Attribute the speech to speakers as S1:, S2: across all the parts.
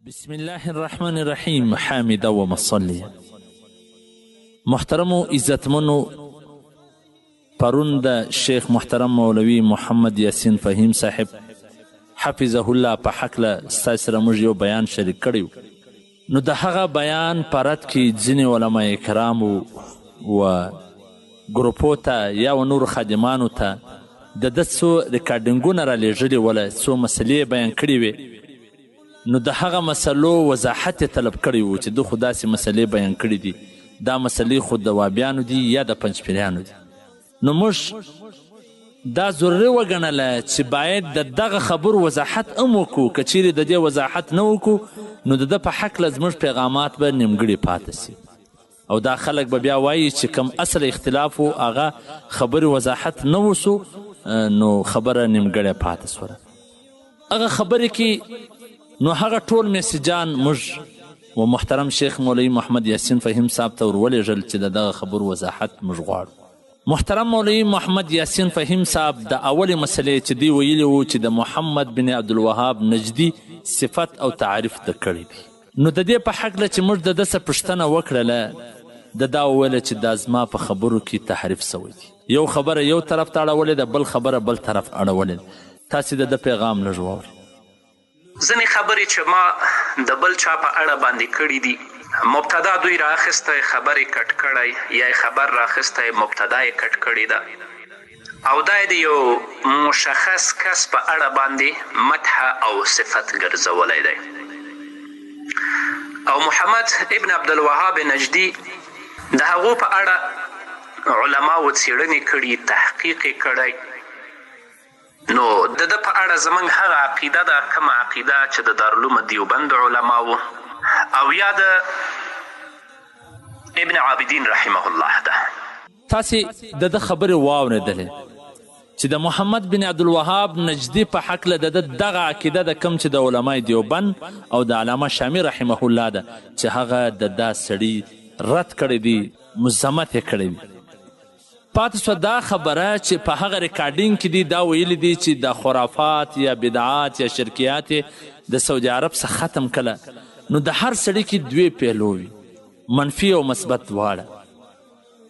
S1: بسم الله الرحمن الرحیم حامده و مصلیه. محترمو عزتمنو، پرون د شیخ محترم مولوی محمد یاسین فهیم صاحب حفظه الله په حقله ستاسو سره موږ یو بیان شریک کړی. نو د هغه بیان په رد کې ځینې علما کرامو و ګروپو ته یا و نورو خادمانو ته د ده څو ریکارډینګونه رالیږلي وله، څو مسلې بیان کړي وې. نو د هغه مسلو وضاحت یې طلب کړی و چې ده خو داسې مسلې بیان کړي دي، دا مسلې خو د وابیانو دي یا د پنجپیریانو دي. نو موږ دا ضروري وګڼله چې باید د دغه خبرو وضاحت هم وکړو. که چیرې د دې وضاحت نه وکړو نو د ده په حقله زموږ پیغامات به نیمګړي پاتې سي، او دا خلک به بیا وایي چې کم اصل اختلاف و هغه خبرې وضاحت نه وسو، نو خبره نیمګړې پاتې سوله. هغه خبرې کې نو هغه ټول میسیجان موږ و محترم شیخ مولوی محمد یاسین فهیم صاحب ته ورولېږل چې د دغه خبرو وضاحت موږ غواړو. محترم مولوی محمد یاسین فهیم صاحب د اولې مسلې چې دوی ویلي وو چې د محمد بن عبدالوهاب نجدي صفت او تعریف د کړی دی. نو د دې په حقله چې موږ د ده څه پوښتنه وکړله، د دا وویله چې دا زما په خبرو کې تحریف سوی دی. یو خبره یو طرف ته اړولې ده، بل خبره بل طرف اړولې ده. تاسې د ده پیغام لږ واورئ.
S2: ځینې خبرې چې ما د بل چا په اړه باندې کړي دي، مبتدا دوی رااخیستی خبرې کټ کړی، یا خبر رااخیستی مبتدا یې کټ کړې ده، او دا یې د یو مشخص کس په اړه باندې مدح او صفت ګرځولی دی. او محمد ابن عبدالوهاب نجدي د هغو په اړه علماو څېړنې کړي، تحقیق یې کړی. نو د ده په اړه زموږ هغه عقیده ده، کومه عقیده چې د دارالعلوم دیوبند علماو او یا د ابن عابدین رحمه الله ده.
S1: تاسې د ده خبرې واورېدلې چې د محمد بن عبدالوهاب نجدي په حقله د ده دغه عقیده ده کوم چې د علمای دیوبند او د علامه شامی رحمه الله ده، چې هغه د دا سړي رد کړی دی، مذمت یې کړی دی. پاتې سوه دا خبره چې په هغه ریکارډینګ کې دي دا ویلي دي چې د خرافات یا بدعات یا شرکیات د سعودي عرب څخه ختم کړه. نو د هر سړي کې دوی پهلو وي، منفي او مثبت دواړه.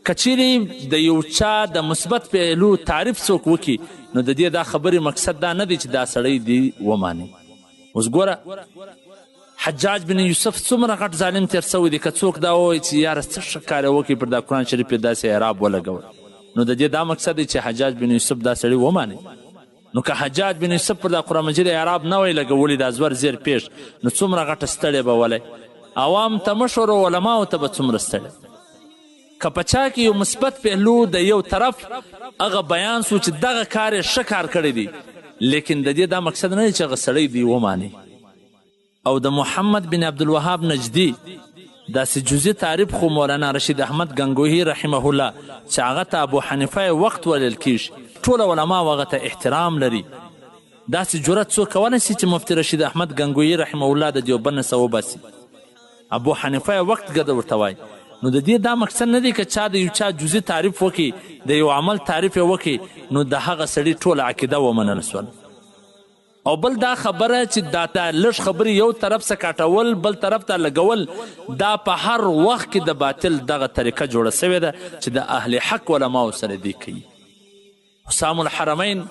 S1: که چیرې د یو چا د مثبت پهلو تعریف څوک وکړي نو د دې دا خبرې مقصد دا نه دی چې دا سړی دی وماني. اوس ګوره حجاج بن یوسف څومره غټ ظالم تیر سوی دی. که څوک دا ووایي چې یاره څه ښه کار یې وکړي پر دا قرآن شریف یې داسې اعراب ولګول، نو د دې دا مقصد دی چې حجاج بن یوسف دا سړی وماني. نو که حجاج بن یوسف پر دا قرآن مجید اعراب نه وی لګولی دا زور زیر پیش، نو څومره غټه ستړې به ولی، عوام ته مشر او علماو ته به څومره ستړې. که په چا کې یو مثبت پهلو د یو طرف هغه بیان سو چې دغه کار یې ښه کار کړی دی، لیکن د دې دا مقصد نه دی چې هغه سړی دی وماني. او د محمد بن عبدالوهاب نجدي داسې جزي تعریف خو مولانا رشید احمد گنگوهی رحمه الله چې هغه ته ابو حنیفه وقت ویل کیږي، ټول علما هغه ته احترام لري. داسې جرأت څوک کولی سي چې مفتي رشید احمد گنگوهی رحمه الله د دیوبند نه څه وباسي، ابو حنیفه وقت ګده ورته وایي. نو د دې دا مقصد نه دی که چا د یو چا جزي تعریف وکړي، د یو عمل تعریف یې وکړي، نو د هغه سړي ټوله عقیده ومنل سول. او بل دا خبره چې دا لږ خبرې یو طرف څخه کاټول بل طرف ته لګول، دا په هر وخت کې د باطل دغه طریقه جوړه سوې ده چې د اهل حق علماو سره دی کوي. حسام الحرمین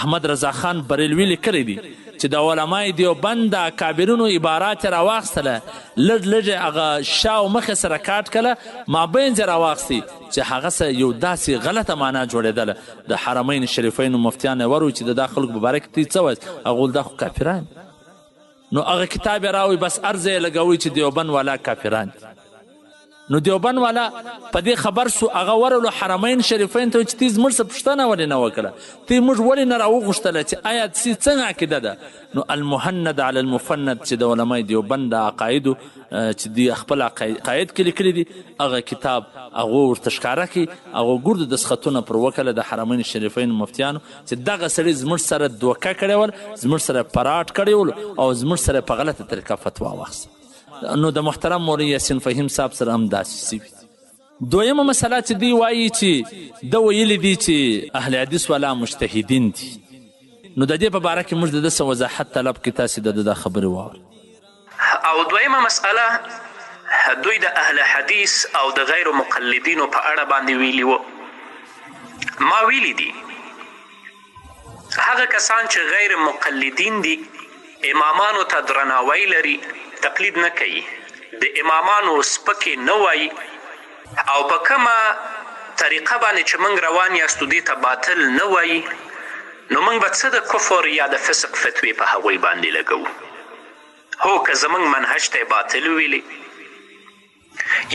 S1: احمد رضا خان بریلوي لیکلی دی چې د علمای دیوبند د اکابرینو عبارات یې راواخیستله، لږ لږ هغه شا او مخې سره کاټ کله، مابین یې راواخیستي چې هغه څه یو داسې غلطه معنا جوړېدله. د حرمین شریفینو مفتیان یې ور چې د دا خلکو په باره کې ته څه وایست، هغه ویل دا خو کافران. نو هغه کتاب یې راوی، بس عرض یې لګوي چې دیوبند والا کافران. نو دیوبند والا په دې خبر سو، هغه ورلو حرمین شریفین ته چې تی زموږ څه پوښتنه ولې نه وکړه، تی موږ ولې نه راوغوښتله چې آیا څنګه عقیده ده. نو المهند علی المفند چې د علمای دیوبند د عقایدو چې دوی خپل عقاید کې لیکلي دي، هغه کتاب هغو ورته ښکاره کړي، هغو ګردو دستخطونه پر وکړه د حرمین شریفین مفتیانو چې دغه سړي زموږ سره دوکه کړی ول، زموږ سره پراټ کړی ول، او زموږ سره په غلطه طریقه فتوا واخیسته. نو د محترم مولوی یاسین فهیم صاحب سره هم داسې سوي. دویمه مسله چې دوی وایي چې ده ویلي دي چې اهل حدیث والا مجتهدین دي، نو د دې په باره کې موږ د ده څه وضاحت طلب کړي. تاسې د ده دا خبرې واورئ.
S2: او دویمه مسئله دوی د اهل حدیث او د غیر مقلدینو په اړه باندې ویلي وو. ما ویلی دي هغه کسان چې غیر مقلدین دي امامانو ته درناوی لري، تقلید نه کوي، د امامانو سپکې نه وایي او په کومه طریقه باندې چې موږ روان یاستو دې ته باطل نه وایي، نو موږ به څه د کفر یا د فسق فتوې په هغوی باندې لګوو. هو که زموږ منهج ته باطل ویلې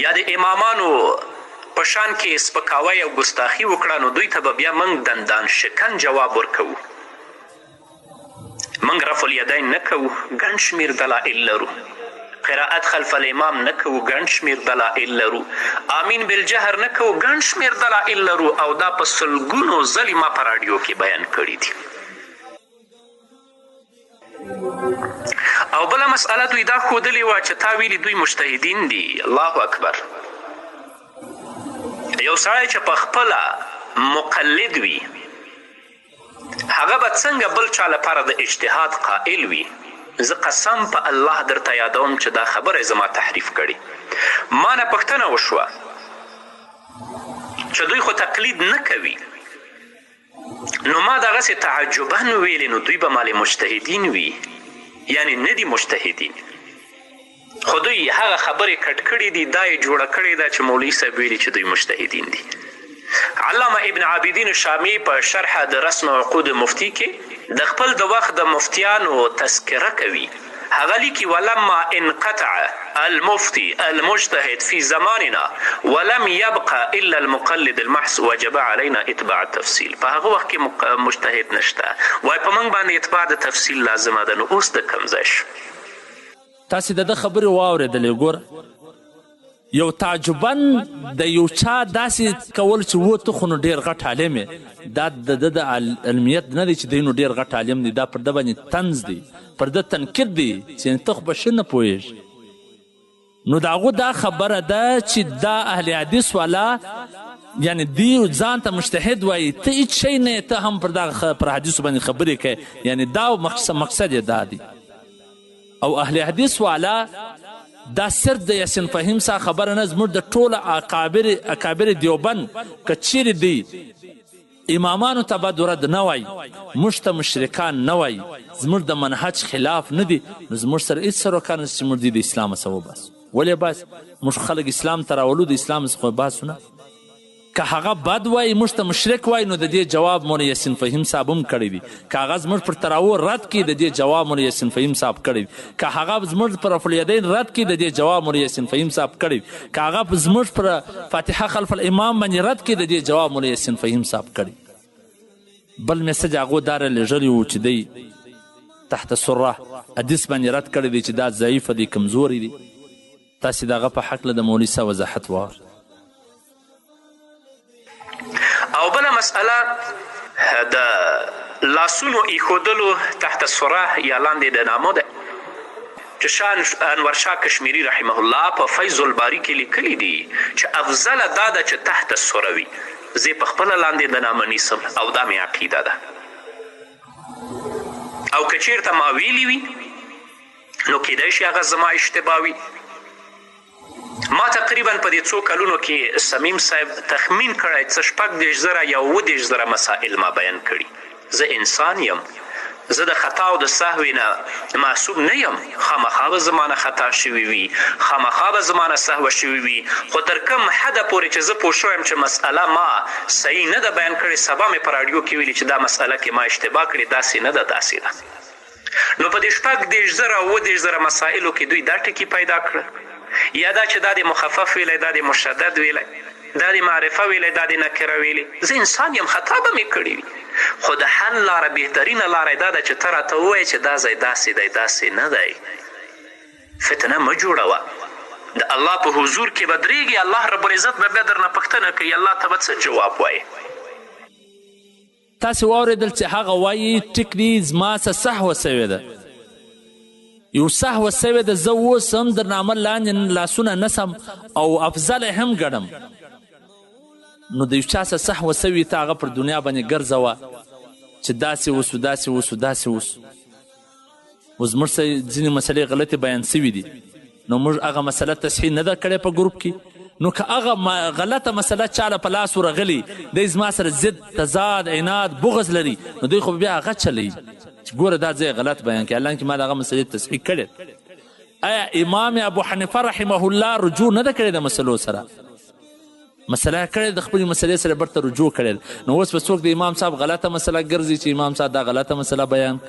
S2: یا د امامانو په شان کې سپکاوی او ګستاخي وکړه، نو دوی ته به بیا موږ دندان شکن جواب ورکوو. موږ رفع الیدین نه کوو، ګڼ شمېر دلایل لرو. قرائت خلف الامام نه کوو، ګڼ شمېر دلایل لرو. آمین بالجهر نه کوو، ګڼ شمېر دلایل لرو. او دا په سلګونو ځلې ما په راډیو کې بیان کړي دي. او بله مسئله دوی دا ښودلې وه چې تا ویلي دوی مجتهدین دي. الله اکبر. یو سړی چې په خپله مقلد وي هغه به څنګه بل چا لپاره د اجتهاد قائل وي؟ زه قسم په الله درته یادوم چې دا خبره زما تحریف کړي. ما نه پوښتنه وشوه چې دوی خو تقلید نه کوي، نو ما دغسې تعجبا ویلې نو دوی به مالې مجتهدین وي، یعنی نه دي مجتهدین. خو دوی هغه خبرې کټ کړي دي، دا یې جوړه کړې ده چې مولوي صاحب ویلي چې دوی مجتهدین دي. علامه ابن عابدین شامی په شرح د رسم عقود مفتی کې د خپل د وخت د مفتیانو تذکره کوي. هغه لیکي ولما انقطع المفتي المجتهد في زماننا ولم يبقى الا المقلد المحض وجب علينا اتباع التفصيل. په هغه وخت کې مجتهد نشته، وای په موږ باندې اتباع د تفصیل لازمه ده. نو اوس د کوم ځای شو؟
S1: تاسې د ده خبرې واورېدلې. ګوره یو تعجبا د یو چا داسې کول چې و ته خو نو ډېر غټ عالم یې، دا د ده د علمیت نه دی چې دی نو ډېر غټ عالم دی. دا پر ده باندې طنز دی، پر ده تنکید دی چې ته خو به ښه نه پوهېږي. نو د هغو دا خبره ده چې دا اهل حدیث والا یعنی دی ځان ته مجتهد وایي، ته هېڅ شی نه یې، ته هم پر دغه پر حدیثو باندې خبرې کوې. یعنی دا مقصد یې دا دی. او اهل حدیث والا دا صرف د یاسین فهیم صاحب خبره نه، زموږ د ټوله اکابر دیوبند که چیرې دی امامانو ته بد ورد نه وایي، موږ ته مشرکان نه وایي، زموږ د منهج خلاف نه دي، نو زموږ سره هېڅ سروکار نشته چې موږ د اسلام څخه وباسو. ولې باسو؟ موږ خلک اسلام ته راولو، د اسلام څخه باسو نه. که هغه بد وایي موږ ته مشرک وایي، نو د دې جواب مولا یاسین فهیم صاحب هم کړی دی. که هغه زموږ پر تراو رد کړي، د دې جواب مولا یاسین فهیم صاحب کړی دی. که هغه زموږ پر رفع الیدین رد کړي، د دې جواب مولا یاسین فهیم صاحب کړی دی. که هغه زموږ پر فاتحه خلف الامام باندې رد کړي، د دې جواب مولا یاسین فهیم صاحب کړی. بل میسج هغو دا رالېږلی و چې دی تحت سره حدیث باندې رد کړی دی چې دا ضعیفه دی، کمزوري دی. تاسې د هغه په هکله د مولوي صاحب وضاحت واورئ.
S2: او بله مسئله د لاسونو ایښودلو تحت سره یا لاندې د نامو ده چې شاه انور شاه کشمیري رحمه الله په فیض الباري کې لیکلي دي چې افضله دا ده چې تحت سره وي. زه په خپله لاندې د نامه نیسم او دا مې عقیده ده. او که چېرته ما ویلي وي نو کیدای شي هغه زما اشتباه وي. ما تقریبا په دې څو کلونو کې سمیم صاحب تخمین کړی 60,000 یا 70,000 مسائل ما بیان کړي. زه انسان یم، زه د خطا او د سهوې نه معصوم نه یم. خامخا به زما نه خطا شوي وي، خامخا به زما نه سهوه شوي وي، خو تر کوم حده پورې چې زه پوه شویم چې مسئله ما صحیح نه ده بیان کړې، سبا مې په راډیو کې ویلي چې دا مسئله کې ما اشتباه کړې، داسې نه ده، داسې ده. نو په دې 60,000 او 70,000 مسائلو کې دوی دا ټکي پیدا کړل، یا دا چې دا د مخفف ویلی، دا د مشدد ویلی، دا د معرفه ویلی، دا د نکره ویلی. زه انسان یم، خطا به مې کړې وي، خو د حل لاره بهترینه لاره دا ده چې ته راته ووایې چې دا ځای داسې دی، داسې نه دی. فتنه مه جوړوه. د الله په حضور کې به درېږي، الله رب العزت به بیا درنه پوښتنه کوي، الله ته به څه جواب وایې؟
S1: تاسې واورېدل چې هغه وایي ټیک دی زما څه سهوه سوې ده، یو سهوه سوې ده، زه اوس هم در نامه لاندې لاسونه نسم او افضله هم ګڼم. نو د یو چا څه سهوه سوي ته هغه پر دنیا باندې ګرځوه چې داسې وسو داسې وسو داسې وسو. اوس زموږ څه ځینې مسلې غلطې بیان سوي دي. نو موږ هغه مسله تصحیح نه ده کړې په ګروپ کې. نو که هغه غلطه مسله چاله په لاس ورغلي دی زما سره ضد تضاد عناد بغض لري نو دوی خو بیا هغه چلوي چې ګوره دا ځای غلط بیان کړي حالانکې ما د هغه مسلې تصحیح کړې. آیا امام ابو حنیفه رحمه الله رجوع نه ده کړې د مسلو سره؟ مسله کړې د خپلې مسلې سره برته رجوع کړې. نو اوس به څوک د امام صاحب غلطه مسله ګرځي چې امام صاحب دا غلطه مسله بیان.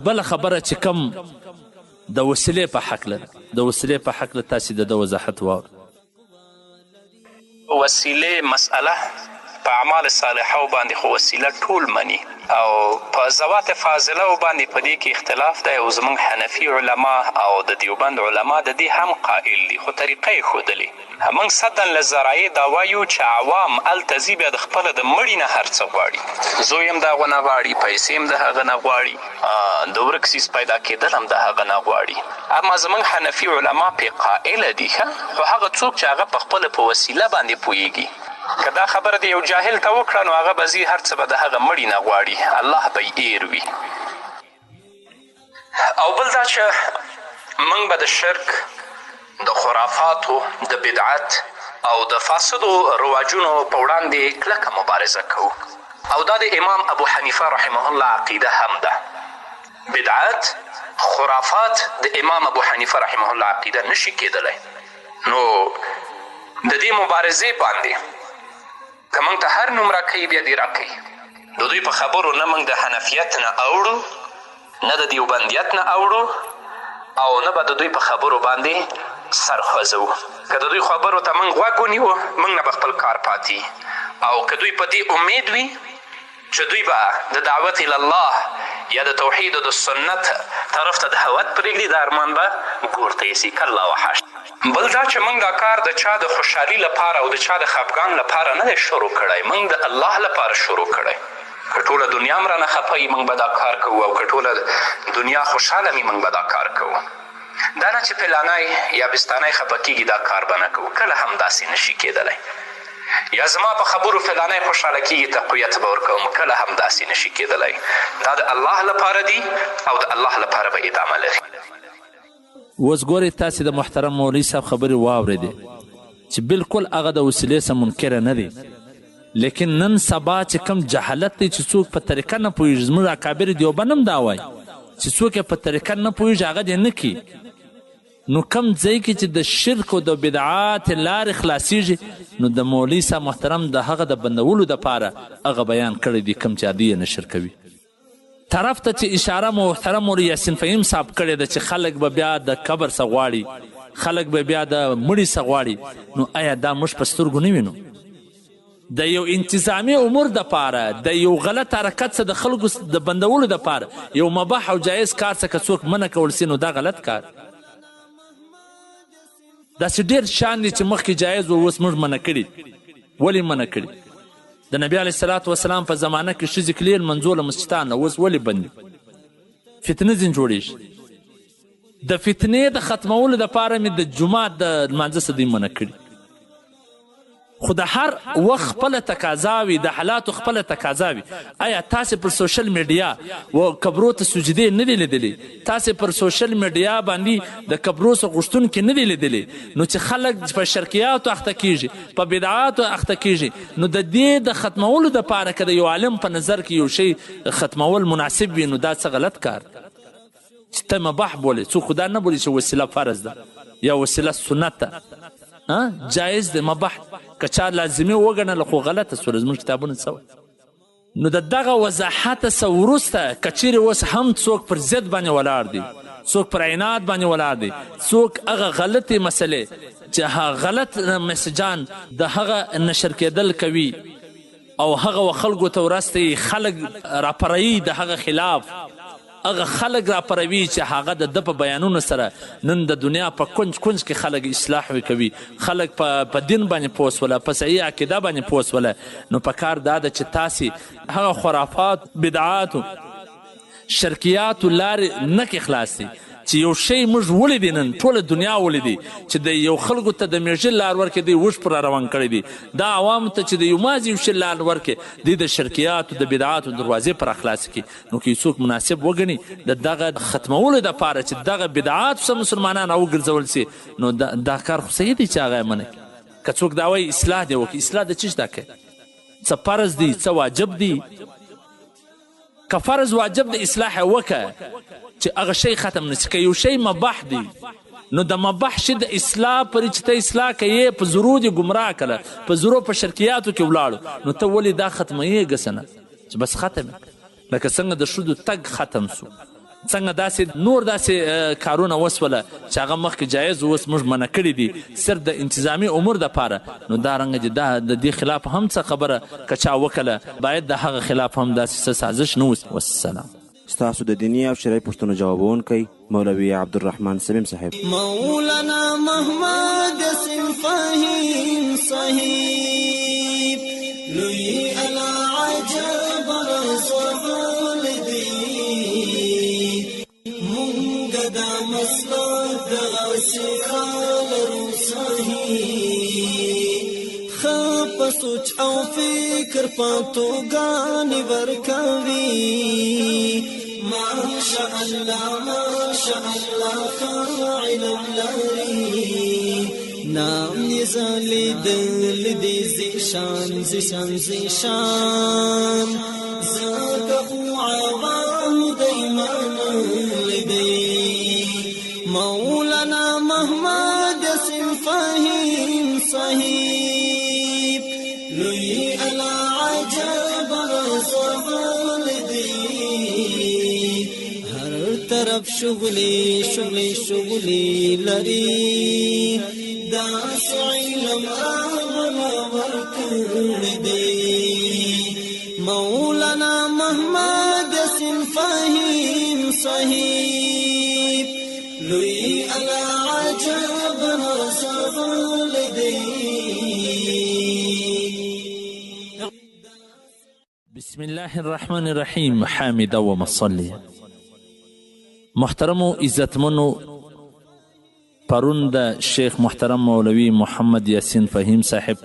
S1: بله خبره چې کم د وسیلې په حقله د وسیلې په حقله تاسې د وضاحت واورئ.
S2: وسیلې مسئله په اعمال صالحو باندې خو وسیله ټول مني او په ذوات فاضله باندې په دې کې اختلاف دی او زموږ حنفي علما او د دیوبند علما د دې هم قائل دي خو طریقه یې ښودلې. موږ صدن للذرایع دا وایو چې عوام هلته ځي بیا د خپله د مړي نه هر ښه غواړي. زوی هم د هغه نه غواړي، پیسې هم د هغه نه غواړي، د ورک څیز پیدا کېدل هم د هغه نه غواړي. اما زموږ حنفي علما پې قائله دي خو هغه څوک چې هغه په خپله په وسیله باندې پوهیږي که دا خبره د یو جاهل ته وکړه نو هغه به ځي هر څه به د هغه مړي نه غواړي، الله به یې ایر وي. او بل دا چې موږ به د شرک، د خرافاتو، د بدعت او د فاسدو رواجونو په وړاندې کلکه مبارزه کوو او دا د امام ابو حنیفه رحمه الله عقیده هم ده. بدعت، خرافات د امام ابو حنیفه رحمه الله عقیده نشي کېدلی. نو د دې مبارزې باندې که موږ ته هر نوم راکوي بیا دې راکوي. د دوی په خبرو نه موږ د حنفیت نه اوړو نه د دیوبندیت نه اوړو او نه به د دوی په خبرو باندې سر خوځوو. که د دوی خبرو ته موږ غوږ ونیو موږ نه به خپل کار پاتې او که دوی په دې امید وي چې دوی به د دعوت الله یا د توحید او د سنت طرف ته دعوت پرېږدي دا ارمان به ګور ته یسي کله وحش. بل دا چې موږ دا کار د چا د خوشحالي لپاره او د چا د خفګان لپاره نه دی شروع کړی، موږ د الله لپاره شروع کړی. که ټوله دنیا هم رانه خفه وي موږ به دا کار کوو او که ټوله دنیا خوشحاله وي موږ به دا کار کوو. دا نه چې فلانی یا بستانی خفه کېږي دا کار به نه کوو، کله هم داسې نشي کېدلی. یا زما په خبرو فلانی خوشحاله کېږي تقویت به ورکوم، کله هم داسې نشي کېدلی. دا د الله لپاره دي او د الله لپاره به ادامه لري.
S1: اوس ګورئ تاسې د محترم مولوي صاحب خبرې واورېدې چې بلکل هغه د وسیلې څه منکره نه دی، لیکن نن سبا چې کم جهالت دی چې څوک په طریقه نه پوهېږي، زموږ اکابر دیوبند هم دا وایي چې څوک یې په طریقه نه پوهېږي هغه دې نه کي. نو کم ځای کې چې د شرک او د بدعات لارې خلاصیږي نو د مولوي صاحب محترم د هغه د بندولو دپاره هغه بیان کړی دی کم چې عادي یې نشر کوي. طرف ته چې اشاره محترم مولوي یاسین فهیم صاحب کړې ده چې خلک به بیا د قبر څه غواړي، خلک به بیا د مړي څه غواړي، نو آیا دا موږ په سترګو نه وینو؟ د یو انتظامي امور دپاره د یو غلط حرکت څه د خلکو د بندولو دپاره یو مباح او جایز کار څه که څوک منع کول سي نو دا غلط کار. داسې ډېر شان دي چې مخکې جایز و اوس موږ منع کړي. ولې منع کړي؟ د نبي علیه الصلاة وسلام په زمانه کې ښځې کلي لمنځو له مسجدان نه اوس ولې بند دي؟ فتنه ځینې جوړېږي. د فتنې د ختمولو دپاره مې د جومات د لمانځه څه دوی منع کړي. خو د هر وخت خپله تقاضا وي، د حالاتو خپله تقاضا وي. آیا تاسې پر سوشل میډیا و قبرو ته سجدې نه دي لیدلې؟ تاسې پر سوشل میډیا باندې د قبرو څه غوښتونکي نه دي لیدلې؟ نو چې خلک په شرکیاتو اخته کیږي، په بدعاتو اخته کیږي، نو د دې د ختمولو دپاره که د یو عالم په نظر کې یو شی ختمول مناسب وي نو دا څه غلط کار چې ته مباح بولې. څوک خو دا نه بولي چې وسیله فرض ده یا وسیله سنت ده، جایز دی مباح. که چا لازمي وګڼله خو غلطه سوله، زموږ کتابونه څه وایي. نو د دغه وضاحته څه وروسته که چیرې اوس هم څوک پر ضد باندې ولاړ دی، څوک پر عناد باندې ولاړ دی، څوک هغه غلطې مسلې چې غلط مسجان د هغه نشر کېدل کوي او هغه خلکو ته ورسته خلک راپروي د هغه خلاف، هغه خلک راپروي چې هغه د ده په بیانونو سره نن د دنیا په کنج کنج کې خلک اصلاح کوي، خلک په دین باندې پوه سوله، په صحیح عقیده باندې پوه سوله. نو په کار دا ده چې تاسې هغه خرافات، بدعاتو، شرکیاتو لارې نه کې خلاص دي. چې یو شی موږ ولیدي نن ټوله دنیا ولیدي چې د یو خلکو ته د میژل لار ورکې دوی اوښ پر روان کړی دي دا عوامو ته چې د یوازې یو شی لار ورکې دوی د شرکیاتو د بدعاتو دروازې پر خلاصې کړي نو که څوک مناسب وګڼي د دغه ختمولو دپاره چې دغه بدعات څه مسلمانان راوګرځول سي نو دا کار خو صحیح دی چې هغه یې منع کړي که څوک دا وایي اصلاح دی وکړي اصلاح د څه دا کوي څه فرض دی څه واجب دی که فرض واجب د اصلاح یې وکړه چې هغه شی ختم نشي که یو شی مباح دی نو د مباح شي د اصلاح پرې چې ته اصلاح کوې په زرو دې ګمراه کړه په زرو په شرکیاتو کې ولاړو نو ته ولې دا ختموې ګسنه چې بس ختم لکه څنګه د ښځو تګ ختم سو څنګه داسې نور داسې کارونه وسوله چې هغه مخکې جایز اوس موږ منع کړي دي صرف د انتظامي امور دپاره نو دا رنګه چې دا د دې خلاف هم څه خبره که چا وکړه باید د هغه خلاف هم داسې څه سازش نه وسي والسلام
S3: ستاسو د دیني او شرعي پوښتنو جوابونکی مولوي عبدالرحمن سمیم صاحب
S4: مولانا محمد یاسین فهیم صاحب لوی العجب رسول دی مونږ د مسلک د سیخال روساهی خپ سوچ او فکر پاتو غاني ورکوي ماشاء الله علم لري نام نزالي دل دي زيشان زاكو عوام دايمان لدي مولانا محمد ياسين فهيم صاحب لوی العجب رسول دی هر طرف شغلی لري داس علم آغلا ورکر دی مولانا محمد یاسین فهیم صاحب لوی العجب رسول دی
S1: بسم الله الرحمن الرحیم حامد و مصلی محترم و عزتمنو پرون د شیخ محترم مولوی محمد یاسین فهیم صاحب